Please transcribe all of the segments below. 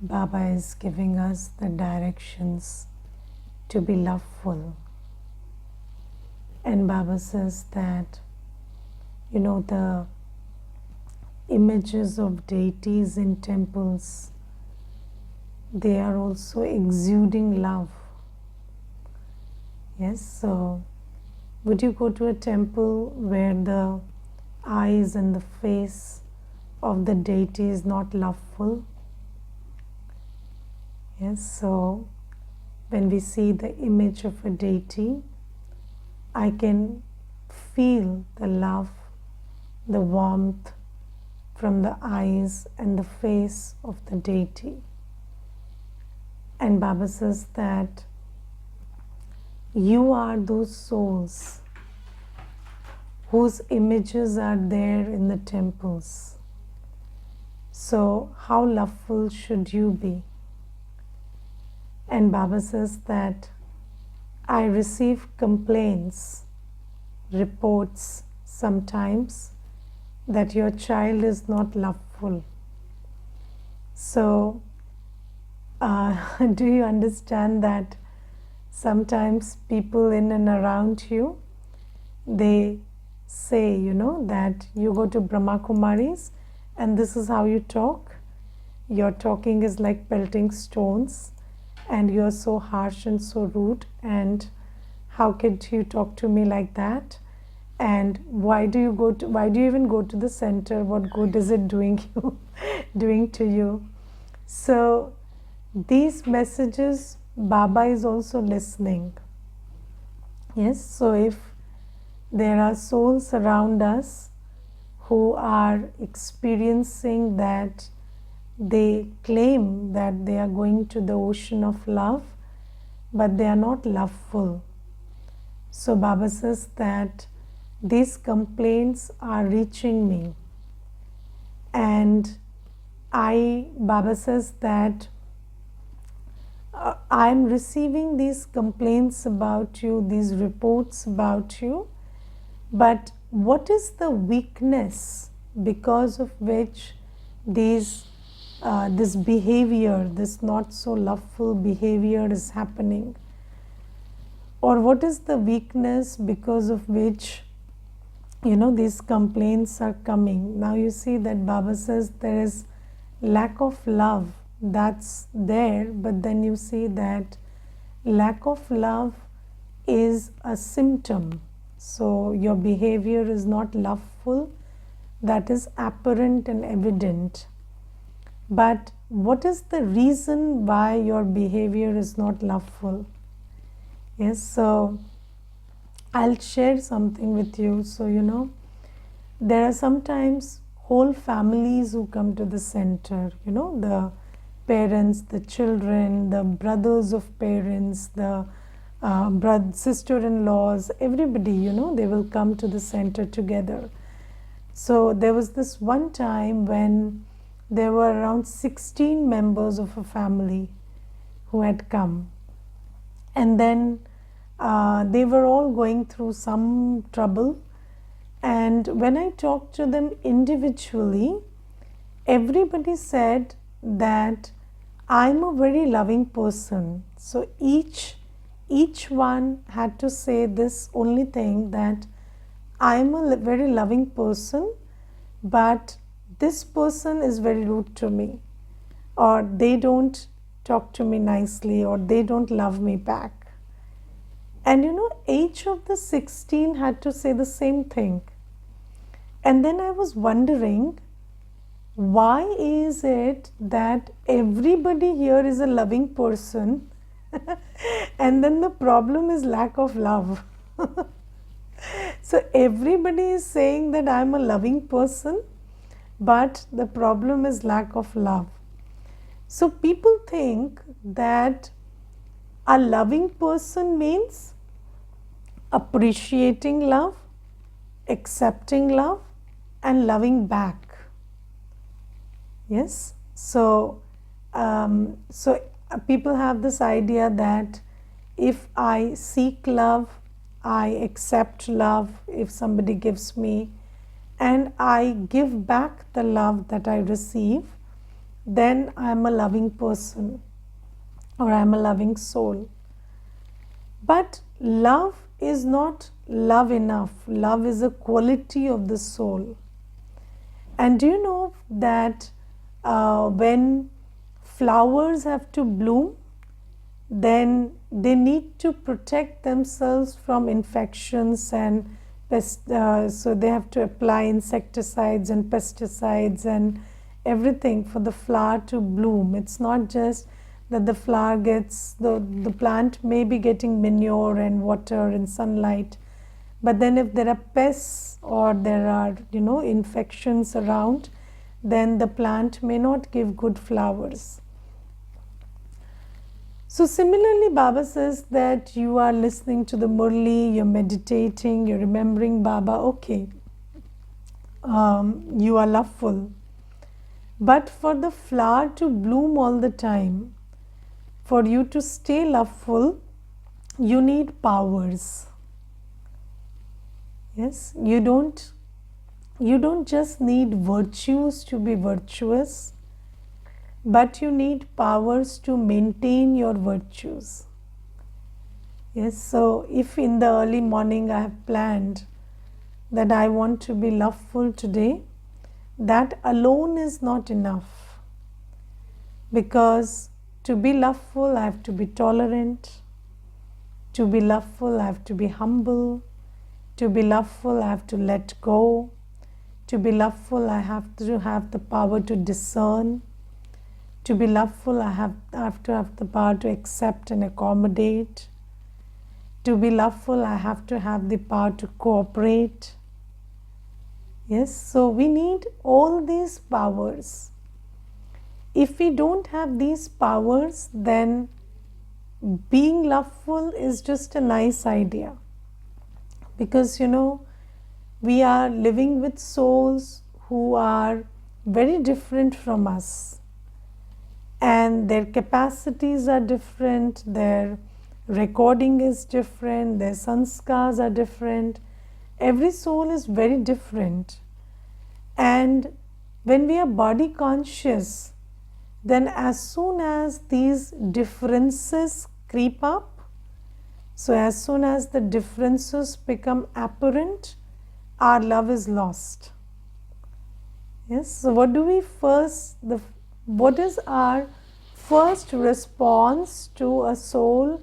Baba is giving us the directions to be loveful. And Baba says that, the images of deities in temples, they are also exuding love. Yes, so would you go to a temple where the eyes and the face of the deity is not loveful? Yes, so when we see the image of a deity, I can feel the love, the warmth from the eyes and the face of the deity. And Baba says that you are those souls whose images are there in the temples. So how loveful should you be? And Baba says that I receive complaints, reports sometimes that your child is not loveful. So do you understand that sometimes people in and around you, they say, that you go to Brahma Kumaris and this is how you talk. Your talking is like pelting stones and you're so harsh and so rude, and how could you talk to me like that? And why do you even go to the center? What good is it doing to you? So these messages Baba is also listening. Yes, so if there are souls around us who are experiencing that, they claim that they are going to the ocean of love, but they are not loveful. So Baba says that these complaints are reaching me, and Baba says that I am receiving these complaints about you, these reports about you, but what is the weakness because of which this behavior, this not so loveful behavior is happening? Or what is the weakness because of which these complaints are coming? Now you see that Baba says there is lack of love, that's there, but then you see that lack of love is a symptom. So your behavior is not loveful, that is apparent and evident. But what is the reason why your behavior is not loveful? Yes, so I'll share something with you. So there are sometimes whole families who come to the center, the parents, the children, the brothers of parents, the sister-in-laws, everybody, they will come to the center together. So there was this one time when there were around 16 members of a family who had come, and then they were all going through some trouble. And when I talked to them individually, everybody said that I'm a very loving person. So each one had to say this only thing, that I'm a very loving person, but this person is very rude to me, or they don't talk to me nicely, or they don't love me back. And each of the 16 had to say the same thing. And then I was wondering, why is it that everybody here is a loving person and then the problem is lack of love? So everybody is saying that I'm a loving person, but the problem is lack of love. So people think that a loving person means appreciating love, accepting love, and loving back. Yes, so people have this idea that if I seek love, I accept love if somebody gives me, and I give back the love that I receive, then I'm a loving person or I'm a loving soul. But love is not love enough. Love is a quality of the soul. And do you know that when flowers have to bloom, then they need to protect themselves from infections and so they have to apply insecticides and pesticides and everything for the flower to bloom. It's not just that the flower gets, the plant may be getting manure and water and sunlight, but then if there are pests or there are infections around, then the plant may not give good flowers. So similarly, Baba says that you are listening to the Murli, you're meditating, you're remembering Baba, okay, you are loveful. But for the flower to bloom all the time, for you to stay loveful, you need powers. Yes, you don't just need virtues to be virtuous, but you need powers to maintain your virtues. Yes, so if in the early morning I have planned that I want to be loveful today, that alone is not enough. Because to be loveful, I have to be tolerant. To be loveful, I have to be humble. To be loveful, I have to let go. To be loveful, I have to have the power to discern. To be loveful, I have to have the power to accept and accommodate. To be loveful, I have to have the power to cooperate. Yes, so we need all these powers. If we don't have these powers, then being loveful is just a nice idea. Because we are living with souls who are very different from us. And their capacities are different, their recording is different, their sanskars are different. Every soul is very different. And when we are body conscious, then as soon as these differences creep up, so as soon as the differences become apparent, our love is lost. Yes, so what is our first response to a soul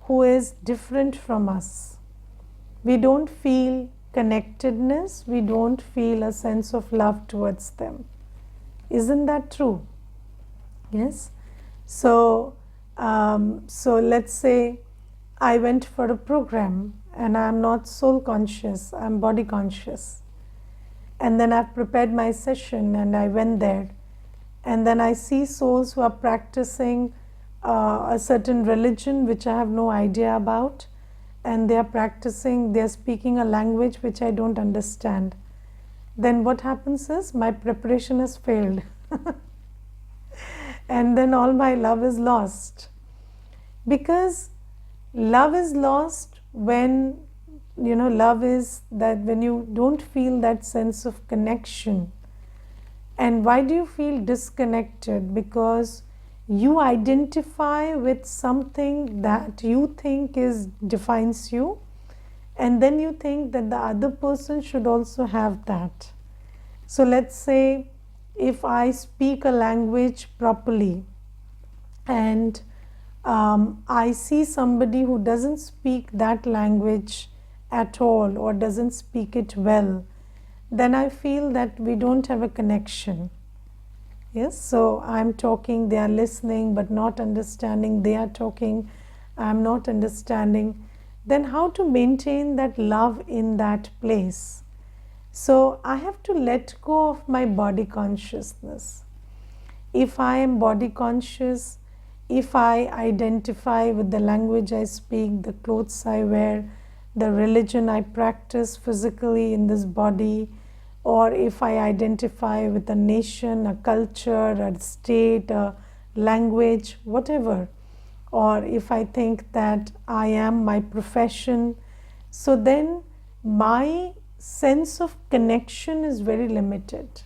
who is different from us? We don't feel connectedness, we don't feel a sense of love towards them. Isn't that true? Yes. So let's say I went for a program and I'm not soul conscious, I'm body conscious. And then I've prepared my session and I went there. And then I see souls who are practicing a certain religion which I have no idea about. And they are speaking a language which I don't understand. Then what happens is my preparation has failed. And then all my love is lost. Because love is lost when, love is that when you don't feel that sense of connection. And why do you feel disconnected? Because you identify with something that you think defines you, and then you think that the other person should also have that. So let's say if I speak a language properly and I see somebody who doesn't speak that language at all or doesn't speak it well, then I feel that we don't have a connection. Yes, so I'm talking, they are listening but not understanding, they are talking, I'm not understanding. Then how to maintain that love in that place? So I have to let go of my body consciousness. If I am body conscious, if I identify with the language I speak, the clothes I wear, the religion I practice physically in this body, or if I identify with a nation, a culture, a state, a language, whatever, or if I think that I am my profession, so then my sense of connection is very limited.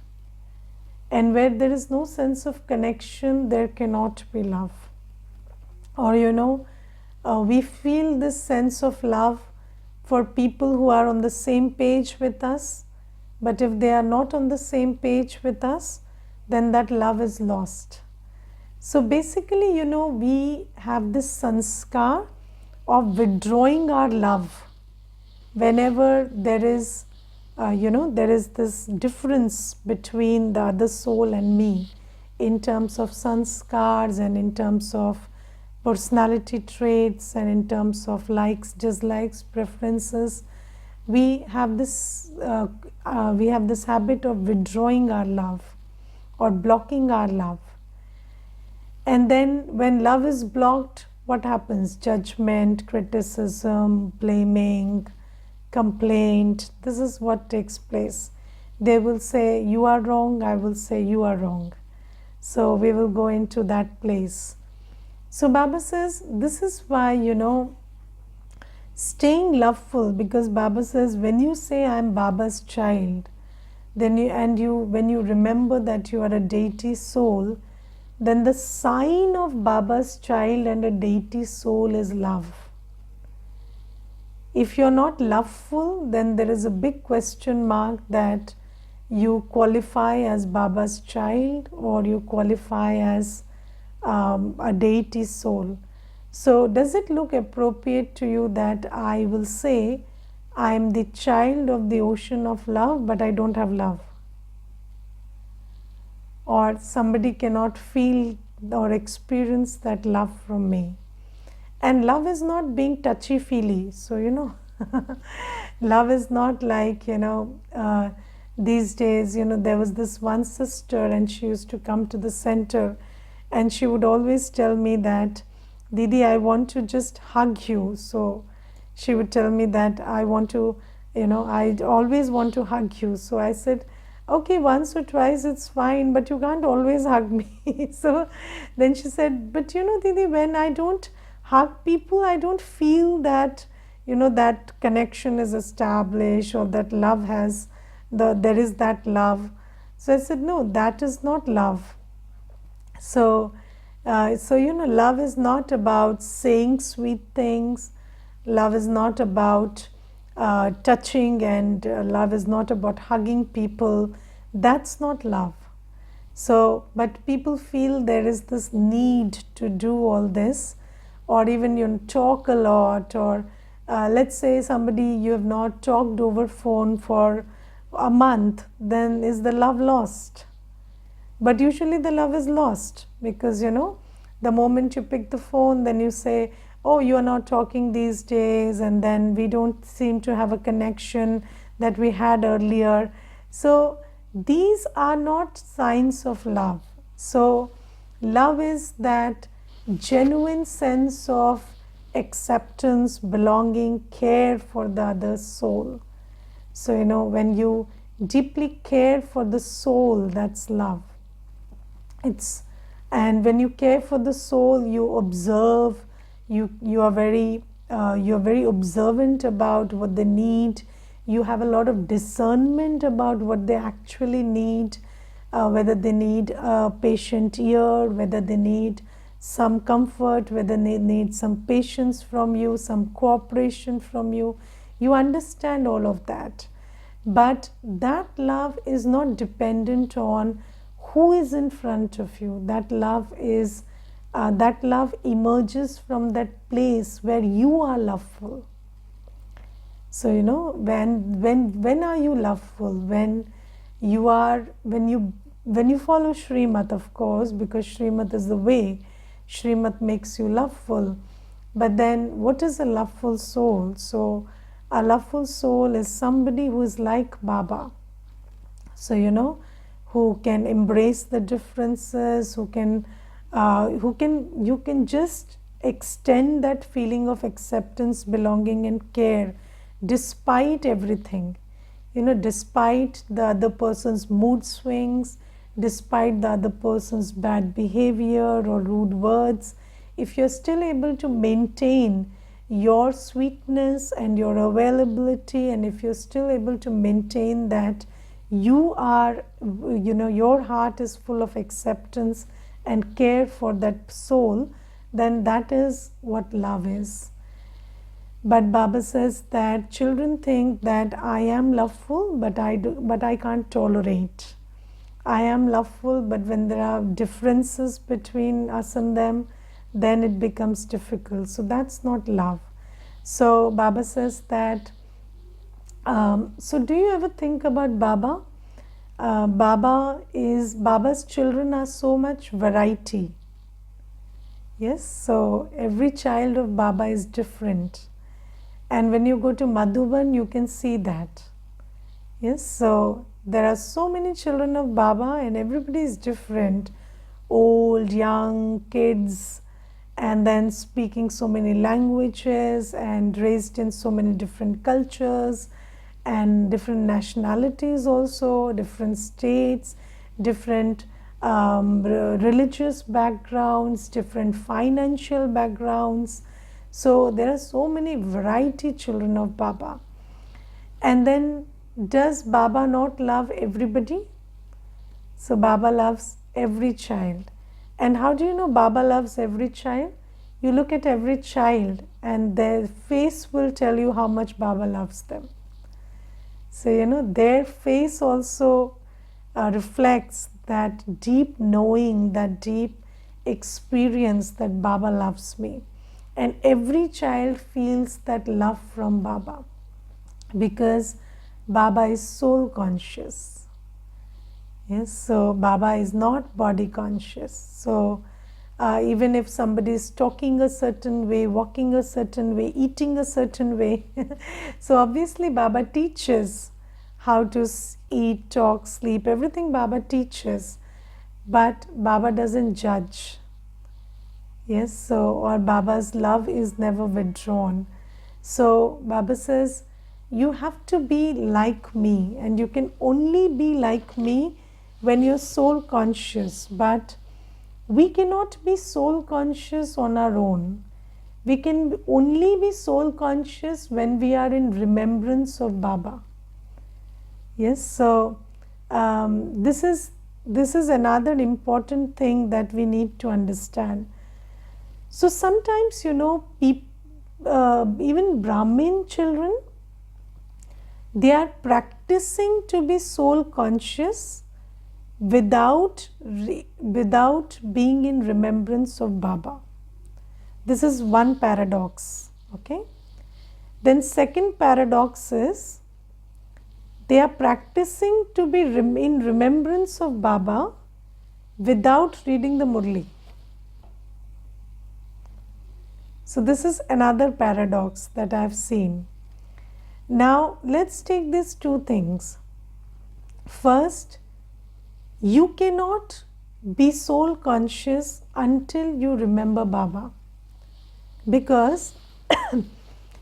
And where there is no sense of connection, there cannot be love. Or we feel this sense of love for people who are on the same page with us, but if they are not on the same page with us, then that love is lost. So basically, we have this sanskar of withdrawing our love whenever there is this difference between the other soul and me, in terms of sanskars and in terms of personality traits and in terms of likes, dislikes, preferences. We have this habit of withdrawing our love or blocking our love. And then when love is blocked, what happens? Judgment, criticism, blaming, complaint. This is what takes place. They will say you are wrong, I will say you are wrong. So we will go into that place. So Baba says this is why, staying loveful, because Baba says when you say I am Baba's child, then when you remember that you are a deity soul, then the sign of Baba's child and a deity soul is love. If you're not loveful, then there is a big question mark that you qualify as Baba's child or you qualify as a deity soul. So does it look appropriate to you that I will say I am the child of the ocean of love, but I don't have love? Or somebody cannot feel or experience that love from me. And love is not being touchy-feely. So, love is not like, these days, there was this one sister and she used to come to the center and she would always tell me that, Didi, I want to just hug you. So she would tell me that I want to, I always want to hug you. So I said, okay, once or twice it's fine, but you can't always hug me. So then she said, but Didi, when I don't hug people, I don't feel that, that connection is established or that love has, there is that love. So I said, no, that is not love. So, love is not about saying sweet things. Love is not about touching, and love is not about hugging people. That's not love. So, but people feel there is this need to do all this, or even talk a lot, or let's say somebody you have not talked over phone for a month, then is the love lost? But usually the love is lost because the moment you pick the phone, then you say, oh, you are not talking these days, and then we don't seem to have a connection that we had earlier. So these are not signs of love. So love is that genuine sense of acceptance, belonging, care for the other soul. So when you deeply care for the soul, that's love. And when you care for the soul, you observe, you are very observant about what they need. You have a lot of discernment about what they actually need, whether they need a patient ear, whether they need some comfort, whether they need some patience from you, some cooperation from you. You understand all of that. But that love is not dependent on who is in front of you. That love emerges from that place where you are loveful. So when are you loveful? When you follow Shrimat, of course, because Shrimat is the way. Shrimat makes you loveful. But then what is a loveful soul? So a loveful soul is somebody who is like Baba. So who can embrace the differences, you can just extend that feeling of acceptance, belonging and care despite everything, despite the other person's mood swings, despite the other person's bad behavior or rude words. If you're still able to maintain your sweetness and your availability, and if you're still able to maintain that you are, your heart is full of acceptance and care for that soul, then that is what love is. But Baba says that children think that I am loveful, but I can't tolerate. I am loveful, but when there are differences between us and them, then it becomes difficult. So that's not love. So Baba says that. So do you ever think about Baba? Baba's children are so much variety. Yes, so every child of Baba is different. And when you go to Madhuban, you can see that. Yes, so there are so many children of Baba and everybody is different. Old, young, kids, and then speaking so many languages and raised in so many different cultures and different nationalities also, different states, different religious backgrounds, different financial backgrounds. So there are so many variety children of Baba. And then does Baba not love everybody? So Baba loves every child. And how do you know Baba loves every child? You look at every child and their face will tell you how much Baba loves them. So, their face also reflects that deep knowing, that deep experience that Baba loves me. And every child feels that love from Baba because Baba is soul conscious. Yes, so Baba is not body conscious. So even if somebody is talking a certain way, walking a certain way, eating a certain way, so obviously Baba teaches how to eat, talk, sleep, everything Baba teaches, but Baba doesn't judge. Yes, so or Baba's love is never withdrawn. So Baba says, you have to be like me, and you can only be like me when you're soul conscious. But we cannot be soul conscious on our own. We can only be soul conscious when we are in remembrance of Baba. Yes, so this is another important thing that we need to understand. So sometimes, even Brahmin children, they are practicing to be soul conscious without being in remembrance of Baba. This is one paradox. Okay. Then second paradox is they are practicing to be in remembrance of Baba without reading the Murli. So this is another paradox that I have seen. Now let's take these two things. First, you cannot be soul conscious until you remember Baba, because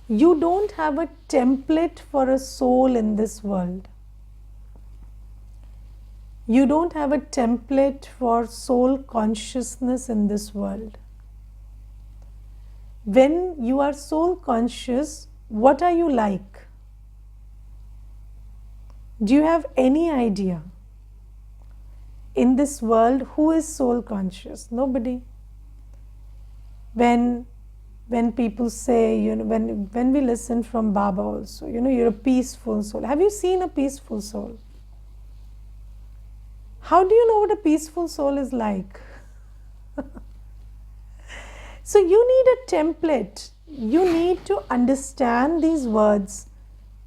you don't have a template for a soul in this world. You don't have a template for soul consciousness in this world. When you are soul conscious, what are you like? Do you have any idea? In this world, who is soul conscious? Nobody. When people say, when we listen from Baba also, you're a peaceful soul. Have you seen a peaceful soul? How do you know what a peaceful soul is like? So you need a template. You need to understand these words.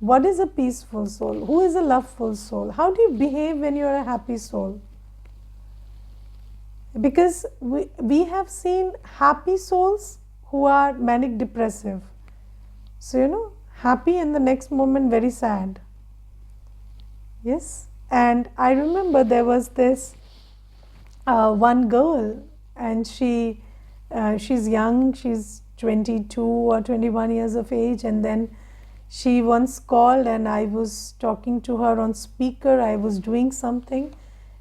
What is a peaceful soul? Who is a loveful soul? How do you behave when you are a happy soul? Because we have seen happy souls who are manic depressive. So, happy and the next moment very sad. Yes. And I remember there was this one girl, and she's young, she's 22 or 21 years of age, and then she once called and I was talking to her on speaker. I was doing something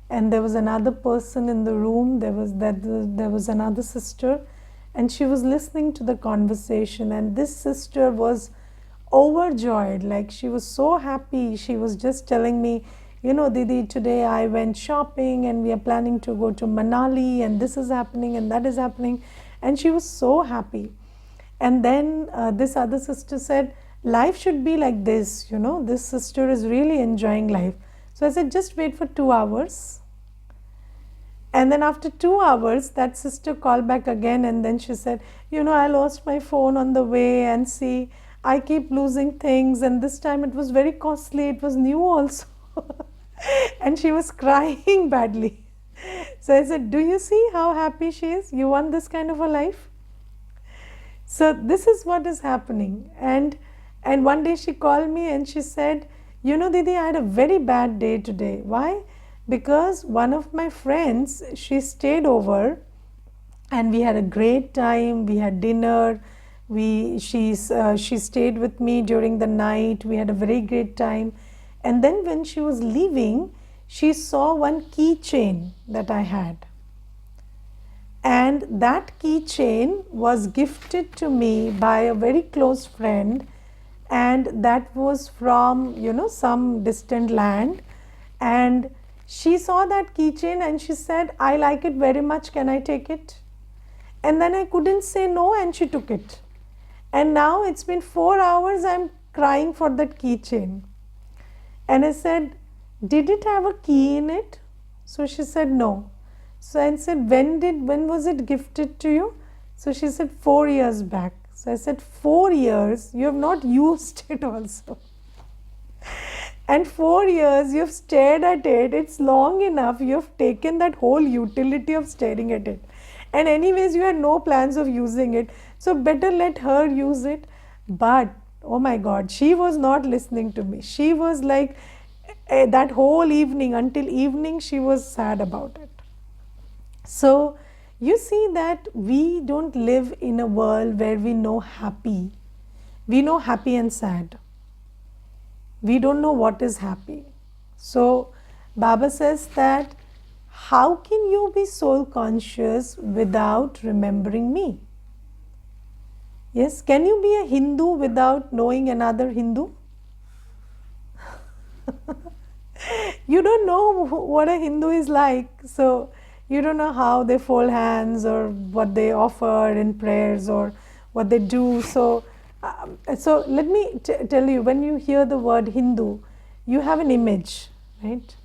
and there was another person in the room. There was another sister, and she was listening to the conversation, and this sister was overjoyed, like she was so happy. She was just telling me, Didi, today I went shopping and we are planning to go to Manali and this is happening and that is happening. And she was so happy. And then this other sister said, life should be like this, this sister is really enjoying life. So I said, just wait for 2 hours. And then after 2 hours, that sister called back again and then she said, I lost my phone on the way and see, I keep losing things and this time it was very costly, it was new also. And she was crying badly. So I said, do you see how happy she is? You want this kind of a life? So this is what is happening. And one day she called me and she said, Didi, I had a very bad day today. Why? Because one of my friends, she stayed over and we had a great time. We had dinner. She stayed with me during the night. We had a very great time. And then when she was leaving, she saw one keychain that I had. And that keychain was gifted to me by a very close friend, and that was from, some distant land. And she saw that keychain and she said, I like it very much, can I take it? And then I couldn't say no and she took it. And now it's been 4 hours, I'm crying for that keychain. And I said, did it have a key in it? So she said, no. So I said, when was it gifted to you? So she said, 4 years back. So I said, 4 years, you have not used it also. And 4 years, you've stared at it, it's long enough, you've taken that whole utility of staring at it. And anyways, you had no plans of using it. So better let her use it. But, oh my God, she was not listening to me. She was like, that whole evening, until evening, she was sad about it. So, you see that we don't live in a world where we know happy. We know happy and sad. We don't know what is happy. So, Baba says that, how can you be soul conscious without remembering me? Yes, can you be a Hindu without knowing another Hindu? You don't know what a Hindu is like, so you don't know how they fold hands or what they offer in prayers or what they do. So let me tell you, when you hear the word Hindu, you have an image, right?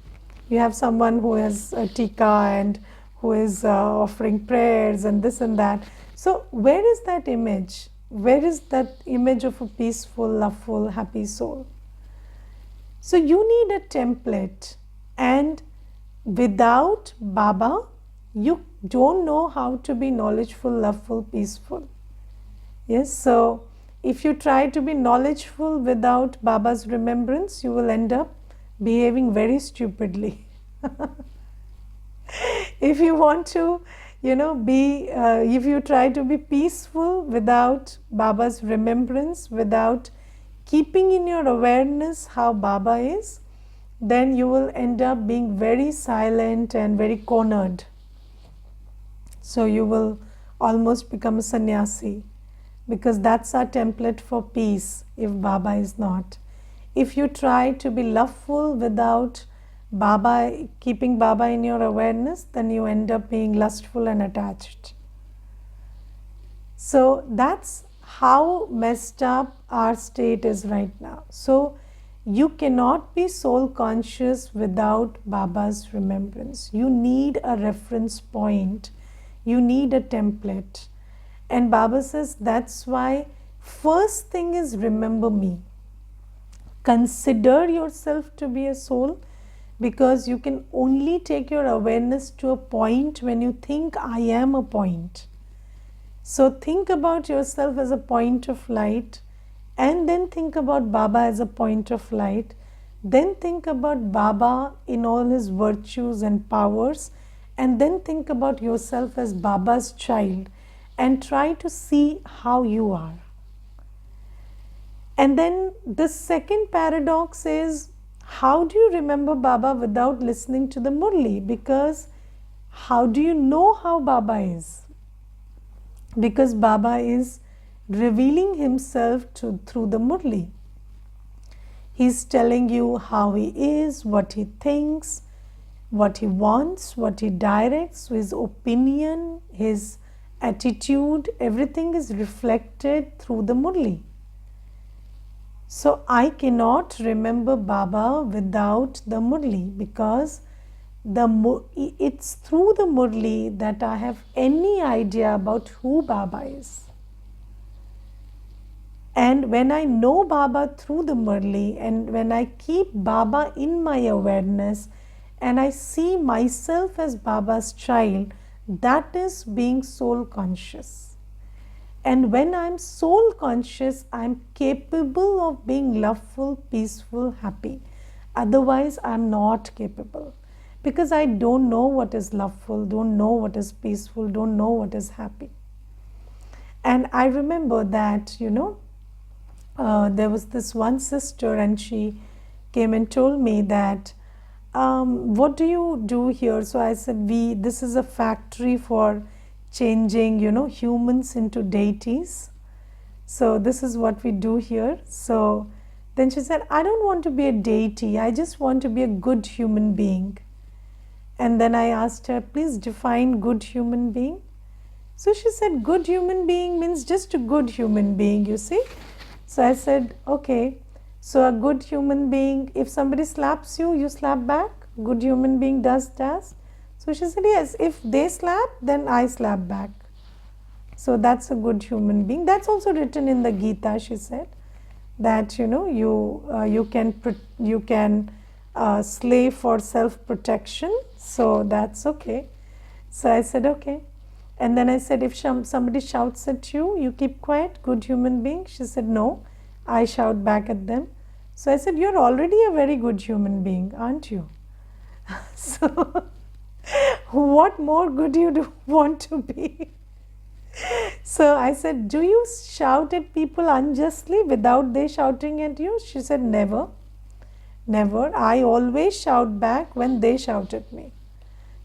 You have someone who has a tika and who is offering prayers and this and that. So where is that image? Where is that image of a peaceful, loveful, happy soul? So you need a template, and without Baba, you don't know how to be knowledgeful, loveful, peaceful. Yes, so if you try to be knowledgeful without Baba's remembrance, you will end up behaving very stupidly. If you want to, if you try to be peaceful without Baba's remembrance, without keeping in your awareness how Baba is, then you will end up being very silent and very cornered. So you will almost become a sannyasi, because that's our template for peace if Baba is not. If you try to be loveful without Baba, keeping Baba in your awareness, then you end up being lustful and attached. So that's how messed up our state is right now. So you cannot be soul conscious without Baba's remembrance. You need a reference point. You need a template. And Baba says that's why first thing is remember me. Consider yourself to be a soul, because you can only take your awareness to a point when you think I am a point. So think about yourself as a point of light, and then think about Baba as a point of light. Then think about Baba in all his virtues and powers, and then think about yourself as Baba's child and try to see how you are. And then the second paradox is, how do you remember Baba without listening to the Murli? Because how do you know how Baba is? Because Baba is revealing himself through the Murli. He's telling you how he is, what he thinks, what he wants, what he directs, his opinion, his attitude, everything is reflected through the Murli. So I cannot remember Baba without the Murli, because it's through the Murli that I have any idea about who Baba is. And when I know Baba through the Murli, and when I keep Baba in my awareness, and I see myself as Baba's child, that is being soul conscious. And when I'm soul conscious, I'm capable of being loveful, peaceful, happy. Otherwise, I'm not capable, because I don't know what is loveful, don't know what is peaceful, don't know what is happy. And I remember that, there was this one sister, and she came and told me that, what do you do here? So I said, this is a factory for changing, humans into deities. So this is what we do here. So then she said, I don't want to be a deity. I just want to be a good human being. And then I asked her, please define good human being. So she said, good human being means just a good human being, you see. So I said, okay. So a good human being, if somebody slaps you, you slap back. Good human being does. So she said, yes, if they slap, then I slap back. So that's a good human being. That's also written in the Gita, she said, that, you can slave for self-protection. So that's okay. So I said, okay. And then I said, if somebody shouts at you, you keep quiet, good human being. She said, no, I shout back at them. So I said, you're already a very good human being, aren't you? So what more good you want to be? So I said, do you shout at people unjustly without they shouting at you? She said, never. Never. I always shout back when they shout at me.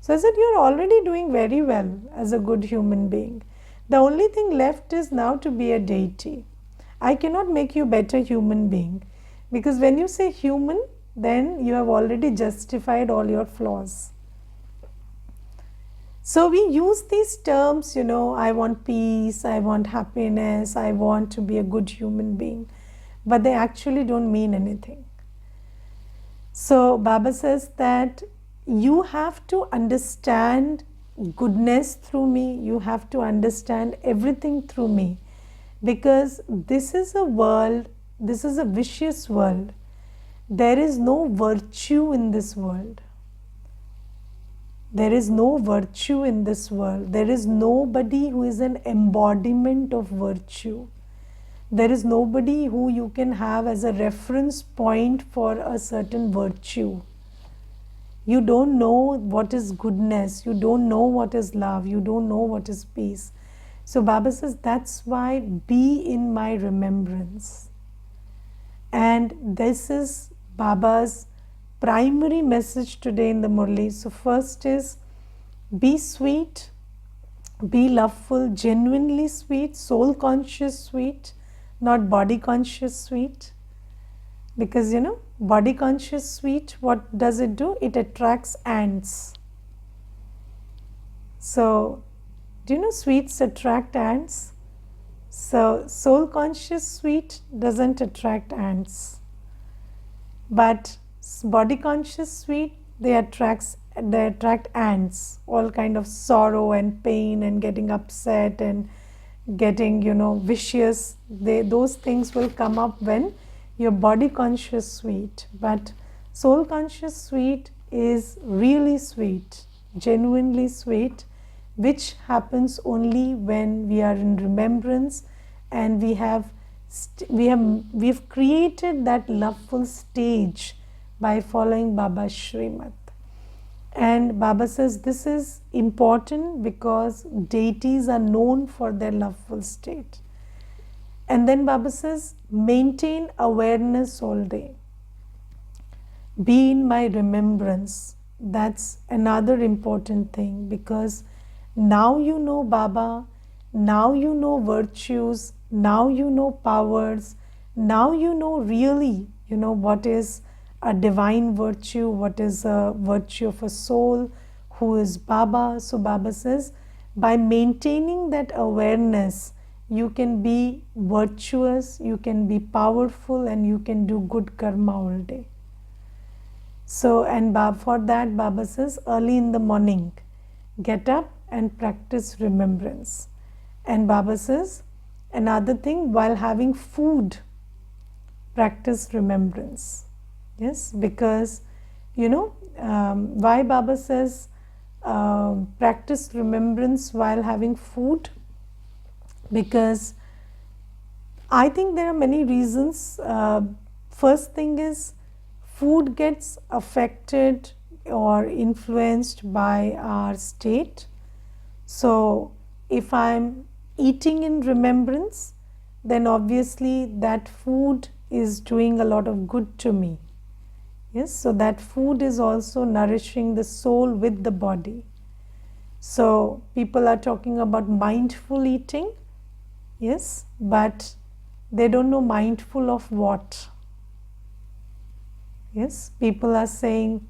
So I said, you're already doing very well as a good human being. The only thing left is now to be a deity. I cannot make you a better human being, because when you say human, then you have already justified all your flaws. So we use these terms, I want peace, I want happiness, I want to be a good human being, but they actually don't mean anything. So Baba says that you have to understand goodness through me, you have to understand everything through me, because this is a world, this is a vicious world. There is no virtue in this world. There is no virtue in this world. There is nobody who is an embodiment of virtue. There is nobody who you can have as a reference point for a certain virtue. You don't know what is goodness. You don't know what is love. You don't know what is peace. So Baba says, that's why be in my remembrance. And this is Baba's primary message today in the Murli. So first is, be sweet, be loveful, genuinely sweet, soul conscious sweet, not body conscious sweet. Because body conscious sweet, what does it do? It attracts ants. So do you know sweets attract ants? So soul conscious sweet doesn't attract ants. But body conscious sweet, they attract ants, all kind of sorrow and pain and getting upset and getting vicious. Those things will come up when you're body conscious sweet. But soul conscious sweet is really sweet, genuinely sweet, which happens only when we are in remembrance and we've created that loveful stage by following Baba's Shrimad. And Baba says this is important because deities are known for their loveful state. And then Baba says, maintain awareness all day. Be in my remembrance. That's another important thing, because now you know Baba, now you know virtues, now you know powers, now you know really what is a divine virtue, what is a virtue of a soul, who is Baba. So Baba says, by maintaining that awareness, you can be virtuous, you can be powerful, and you can do good karma all day. So, and for that, Baba says, early in the morning, get up and practice remembrance. And Baba says, another thing, while having food, practice remembrance. Yes, because why Baba says practice remembrance while having food? Because I think there are many reasons. First thing is, food gets affected or influenced by our state. So if I'm eating in remembrance, then obviously that food is doing a lot of good to me. Yes, so that food is also nourishing the soul with the body. So people are talking about mindful eating, yes, but they don't know mindful of what. Yes, people are saying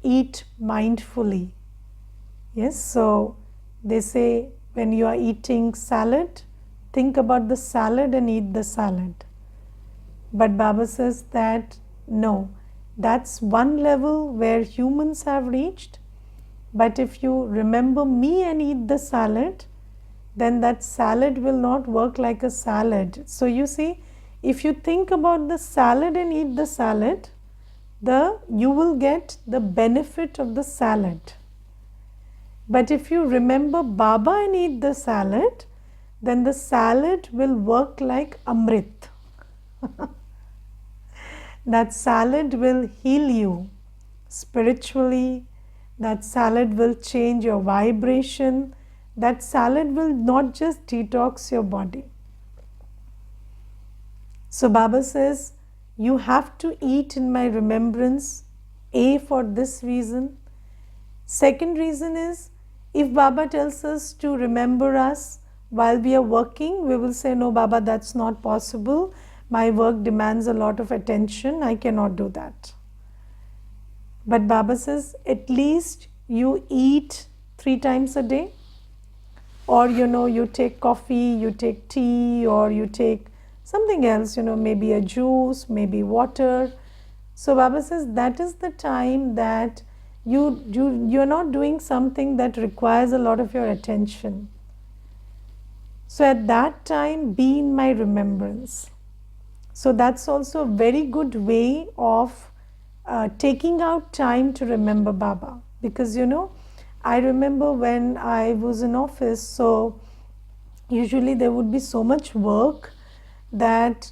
eat mindfully. Yes, so they say when you are eating salad, think about the salad and eat the salad. But Baba says that no, that's one level where humans have reached. But if you remember me and eat the salad, then that salad will not work like a salad. So you see, if you think about the salad and eat the salad, you will get the benefit of the salad. But if you remember Baba and eat the salad, then the salad will work like Amrit. That salad will heal you spiritually. That salad will change your vibration. That salad will not just detox your body. So Baba says, you have to eat in my remembrance, for this reason. Second reason is, if Baba tells us to remember us while we are working, we will say, no Baba, that's not possible. My work demands a lot of attention. I cannot do that. But Baba says, at least you eat 3 times a day. Or you take coffee, you take tea, or you take something else, maybe a juice, maybe water. So Baba says that is the time that you're not doing something that requires a lot of your attention. So at that time, be in my remembrance. So that's also a very good way of taking out time to remember Baba. Because I remember when I was in office, so usually there would be so much work that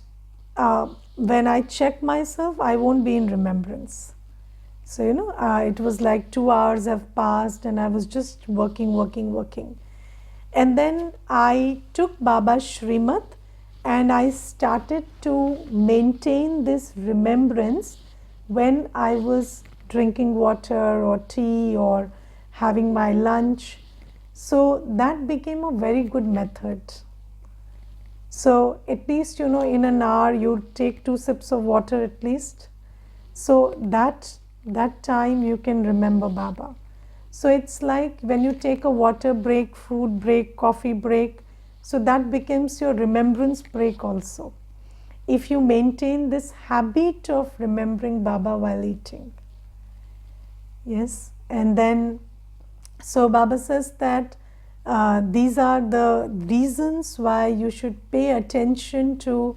when I check myself, I won't be in remembrance. So it was like 2 hours have passed and I was just working. And then I took Baba's Shrimat and I started to maintain this remembrance when I was drinking water or tea or having my lunch. So that became a very good method. So at least in an hour you take 2 sips of water at least. So that time you can remember Baba. So it's like when you take a water break, food break, coffee break, so that becomes your remembrance break also, if you maintain this habit of remembering Baba while eating. Yes, and then so Baba says that these are the reasons why you should pay attention to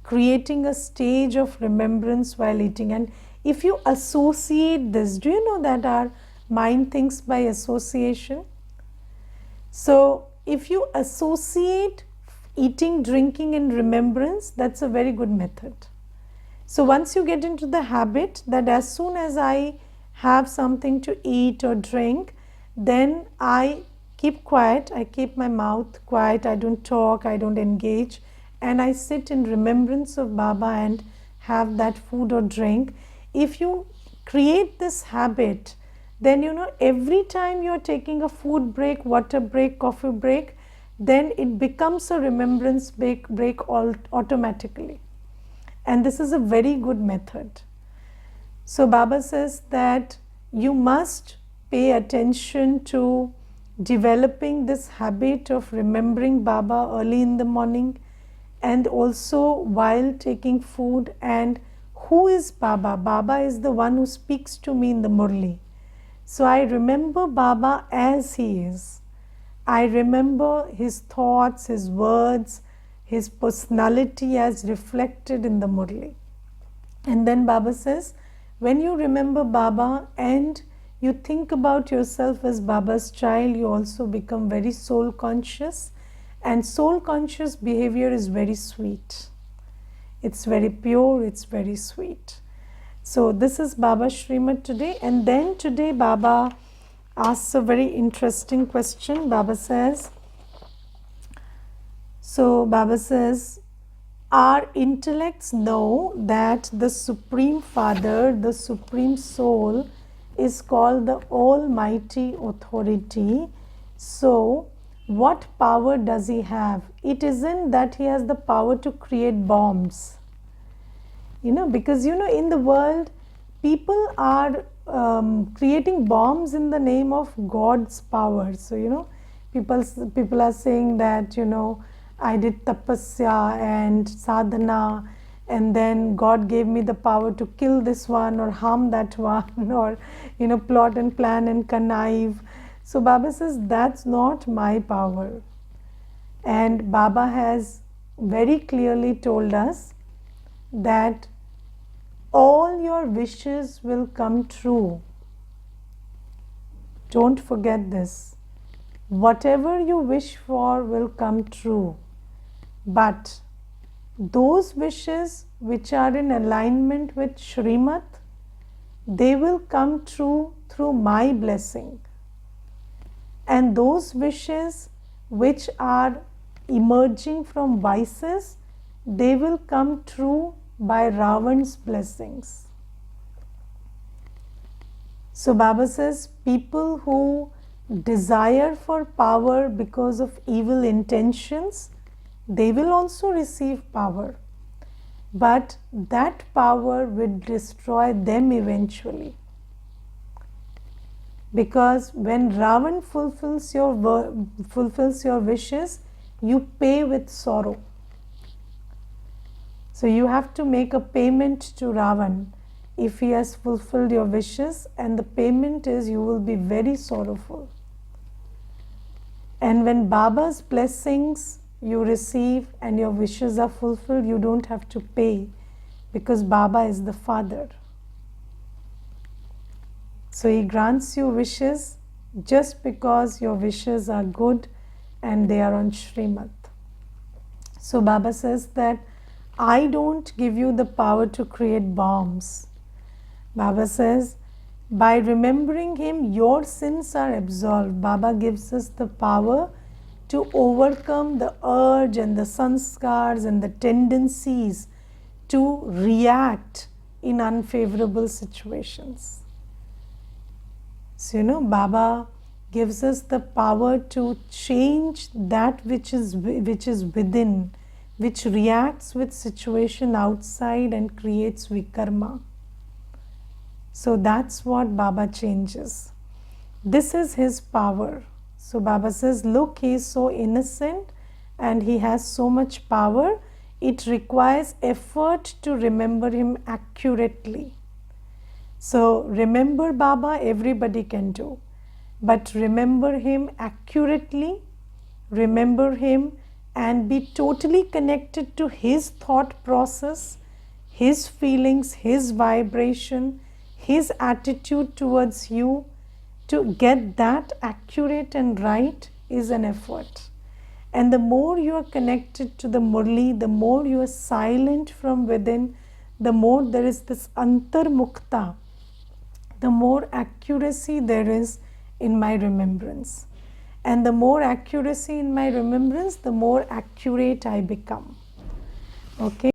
creating a stage of remembrance while eating. And if you associate this, do you know that our mind thinks by association? So if you associate eating, drinking in remembrance, that's a very good method. So once you get into the habit that as soon as I have something to eat or drink, then I keep quiet, I keep my mouth quiet, I don't talk, I don't engage, and I sit in remembrance of Baba and have that food or drink. If you create this habit, then every time you're taking a food break, water break, coffee break, then it becomes a remembrance break automatically. And this is a very good method. So Baba says that you must pay attention to developing this habit of remembering Baba early in the morning, and also while taking food. And who is Baba? Baba is the one who speaks to me in the Murli. So I remember Baba as he is. I remember his thoughts, his words, his personality as reflected in the Murli. And then Baba says, when you remember Baba and you think about yourself as Baba's child, you also become very soul conscious. And soul conscious behavior is very sweet. It's very pure, it's very sweet. So this is Baba's Srimad today. And then today Baba asks a very interesting question. Baba says, our intellects know that the Supreme Father, the Supreme Soul, is called the Almighty Authority. So, what power does he have? It isn't that he has the power to create bombs. Because in the world, people are creating bombs in the name of God's power. So, people are saying that, I did tapasya and sadhana, and then God gave me the power to kill this one or harm that one, or plot and plan and connive. So Baba says that's not my power. And Baba has very clearly told us that all your wishes will come true. Don't forget this. Whatever you wish for will come true. But those wishes which are in alignment with Shrimat, they will come true through my blessing. And those wishes which are emerging from vices, they will come true by Ravan's blessings. So Baba says, people who desire for power because of evil intentions, they will also receive power. But that power will destroy them eventually. Because when Ravan fulfills your wishes, you pay with sorrow. So you have to make a payment to Ravan if he has fulfilled your wishes, and the payment is you will be very sorrowful. And when Baba's blessings you receive and your wishes are fulfilled, you don't have to pay, because Baba is the Father. So he grants you wishes just because your wishes are good and they are on Shrimat. So Baba says that I don't give you the power to create bombs. Baba says, by remembering him, your sins are absolved. Baba gives us the power to overcome the urge and the sanskars and the tendencies to react in unfavorable situations. So, Baba gives us the power to change that which is within, which reacts with situation outside and creates vikarma. So that's what Baba changes. This is his power. So Baba says, look, he is so innocent and he has so much power. It requires effort to remember him accurately. So remember Baba, everybody can do. But remember him accurately, remember him and be totally connected to his thought process, his feelings, his vibration, his attitude towards you. To get that accurate and right is an effort. And the more you are connected to the Murli, the more you are silent from within, the more there is this antarmukta, the more accuracy there is in my remembrance. And the more accuracy in my remembrance, the more accurate I become. Okay.